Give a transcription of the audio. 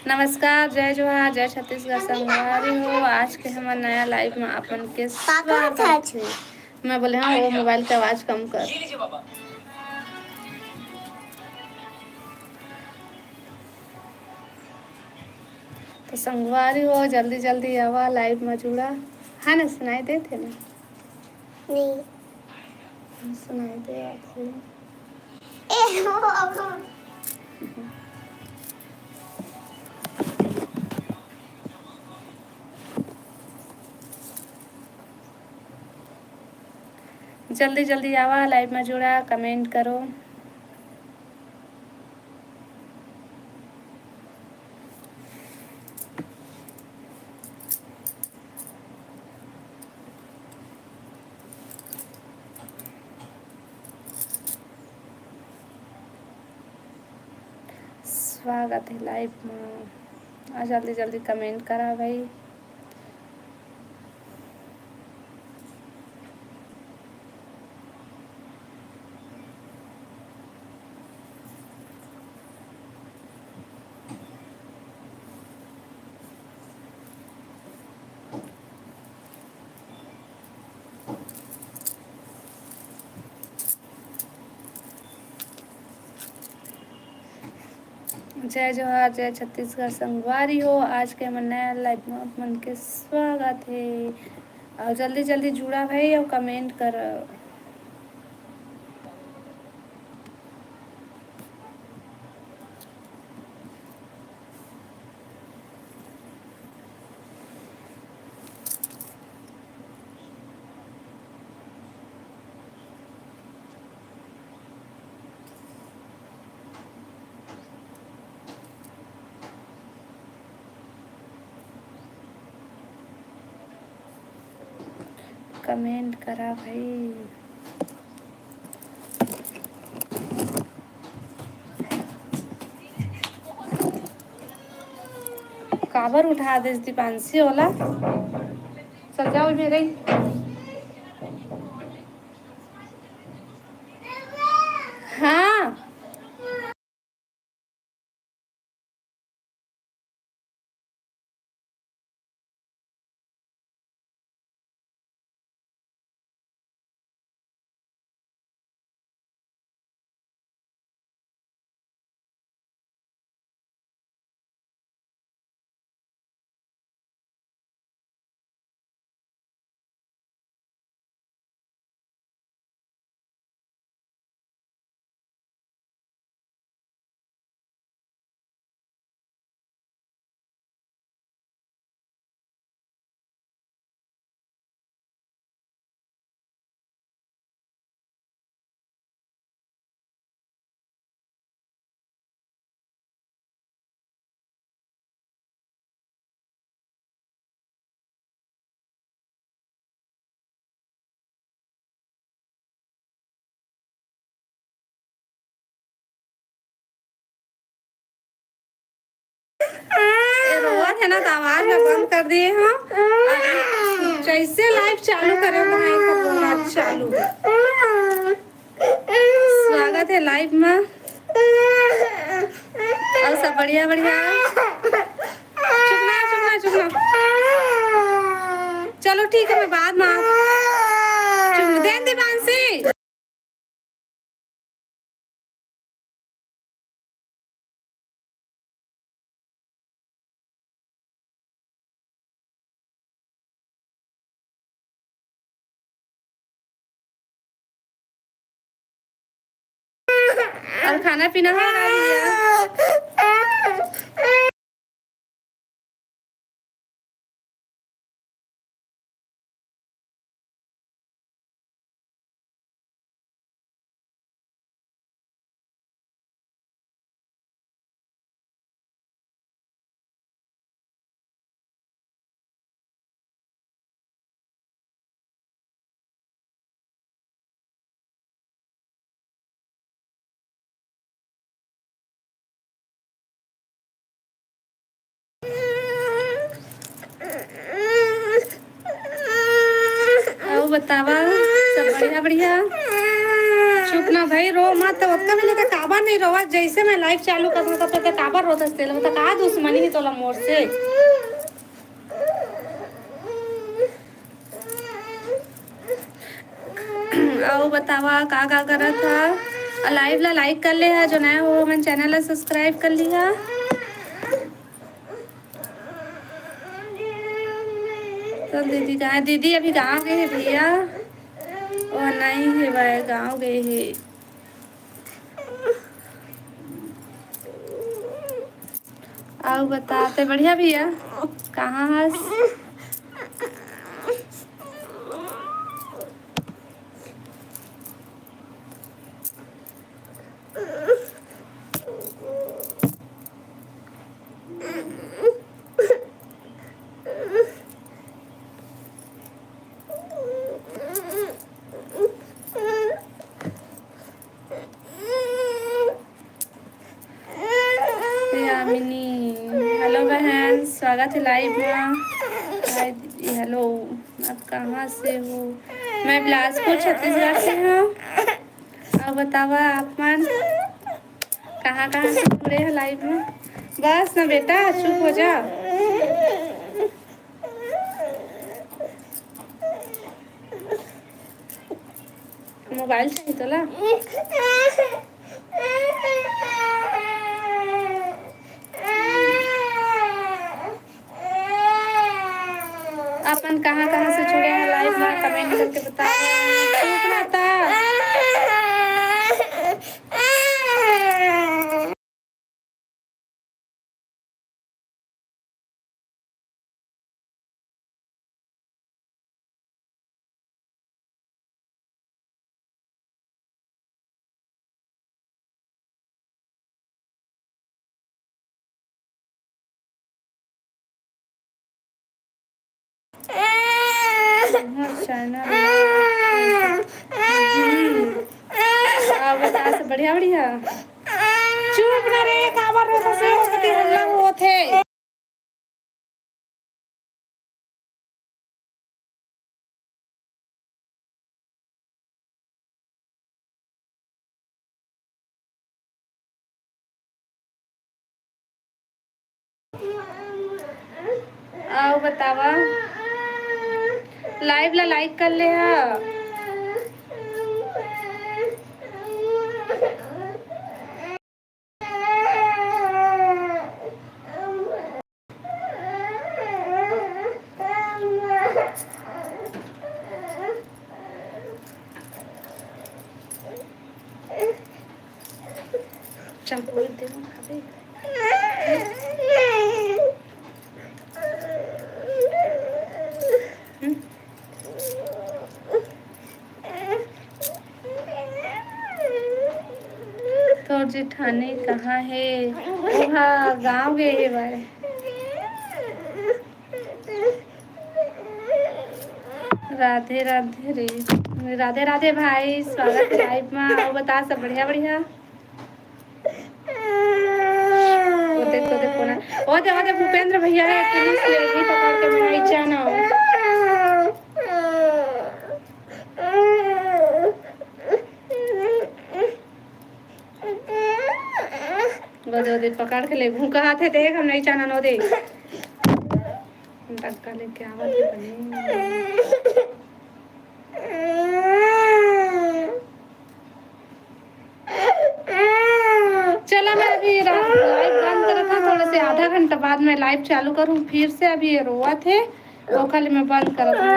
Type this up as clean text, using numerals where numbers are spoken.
नमस्कार, जय जोहार, जय छत्तीसगढ़ संगवारी हो। आज के हमार नया लाइव में अपन के स्वागत है। मैं बोले हाँ वो मोबाइल की आवाज कम कर। तो संगवारी हो, जल्दी जल्दी आवा लाइव में जुड़ा है ना। सुनाई देते ना? नहीं सुनाई दे आपसे। जल्दी जल्दी आवा लाइव में जुड़ा, कमेंट करो। स्वागत है लाइव में। जल्दी जल्दी कमेंट करा भाई। जय जोहार, जय छत्तीसगढ़ संगवारी हो। आज के मन नया लाइव में मन के स्वागत है। और जल्दी जल्दी जुड़ा भाई और कमेंट कर। कमेंट करा भाई। काबर उठा दे दीपांशी वाला। चल जाओ मेरे। हाँ रोवत है ना तो आवाज में बंद कर दिए हम। कैसे लाइव चालू करे भाई का बोला चालू। स्वागत है लाइव में। और सब बढ़िया बढ़िया। चुपना चुपना चुपना। चलो ठीक है मैं बाद में चुप दे दीपांशी। और खाना पीना हो गया। बतावा सब बढ़िया बढ़िया। चुप ना भाई, रो मत। उतना भी लेकर काबर नहीं रोवा। जैसे मैं लाइव चालू कर दूँ तब तक काबर रोत हंसते मतलब का दुश्मनी ही तोला मोर से। आओ बतावा का करत था। लाइव ला लाइक कर ले है, जो नया हो मन चैनल ला सब्सक्राइब कर लिहा। तो दीदी कहाँ है? दीदी अभी गाँव गए है भैया। और नहीं है भाई, गाँव गए है। आओ बताते बढ़िया भैया, कहाँ हस? यामिनी हेलो बहन, स्वागत है लाइव में। हाय दीदी हेलो। आप कहाँ से हो? मैं बिलासपुर छत्तीसगढ़ से हूँ। अब बतावा आप मन कहाँ कहाँ से जुड़े हैं लाइव में? बस ना बेटा चुप हो जा। मोबाइल चाहिए तो ला। अपन कहाँ कहाँ से जुड़े हैं लाइव में कमेंट करके बताओ। चुप ना था। चैनल बता से बढ़िया बढ़िया। चुप ना रे, काबर रो से होती हल्ला वो थे। आओ बतावा लाइव ला लाइक कर ले हा। चंपू दे दो खाते। तो जेठानी कहाँ है? वहाँ गाँव गए है बारे। राधे राधे रे, राधे राधे भाई, स्वागत है लाइव में। आओ बता सब बढ़िया बढ़िया। देखो देखो ना, ओ दे भूपेंद्र भैया है, पुलिस लेगी पकड़ के मैं नीचे ना। दे पकड़ के ले घूम कहा थे, देख हम नहीं चाहना नो दे टक्का लेके आवत है बने। चला मैं अभी लाइव बंद करा था, थोड़े से आधा घंटा बाद में लाइव चालू करूँ फिर से। अभी ये रोआ थे वो खाली मैं बंद करा था।